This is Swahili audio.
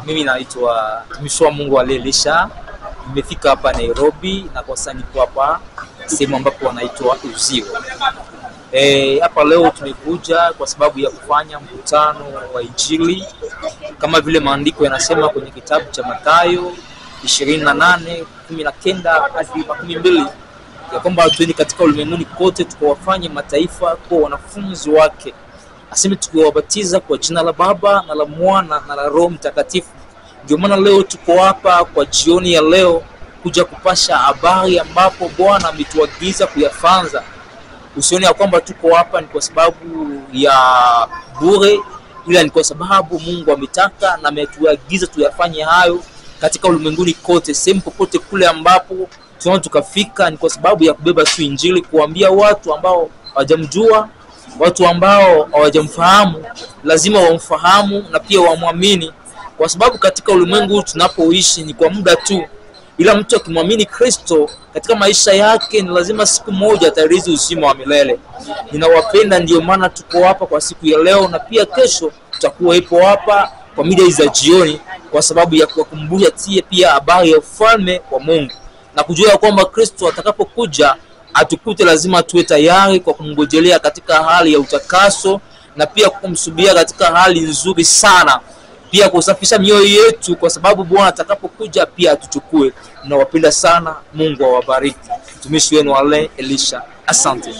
Mimi naitwa mtumishi wa Mungu Elisha. Nimefika hapa Nairobi na kwa sasa niko hapa sehemu ambapo wanaitwa Uzio. Hapa leo tumekuja kwa sababu ya kufanya mkutano wa Injili kama vile maandiko yanasema kwenye kitabu cha Mathayo 28:19 hadi 12 ya kwamba tuende katika ulimwenguni kote tukawafanye mataifa kuwa wanafunzi wake. Aseme tukiwabatiza kwa jina la Baba na la Mwana na la Roho Mtakatifu. Ndio maana leo tuko hapa kwa jioni ya leo kuja kupasha habari ambapo Bwana ametuagiza kuyafanza. Usione ya kwamba tuko hapa ni kwa sababu ya bure, ila ni kwa sababu Mungu ametaka na ametuagiza tuyafanye hayo katika ulimwenguni kote, sehemu popote kule ambapo tunataka tukafika. Ni kwa sababu ya kubeba tu Injili, kuambia watu ambao hawajamjua, watu ambao hawajamfahamu lazima wamfahamu na pia wamwamini, kwa sababu katika ulimwengu tunapoishi ni kwa muda tu, ila mtu akimwamini Kristo katika maisha yake ni lazima siku moja atarithi uzima wa milele. Ninawapenda, ndio maana tuko hapa kwa siku ya leo, na pia kesho tutakuwa ipo hapa kwa mida za jioni kwa sababu ya kuwakumbusha pia habari ya ufalme wa Mungu na kujua kwamba Kristo atakapokuja atukute lazima tuwe tayari kwa kumngojelea katika hali ya utakaso na pia kumsubiria katika hali nzuri sana, pia kusafisha mioyo yetu kwa sababu Bwana atakapokuja pia atuchukue. Nawapenda sana, Mungu awabariki. Mtumishi wenu Elisha, asante.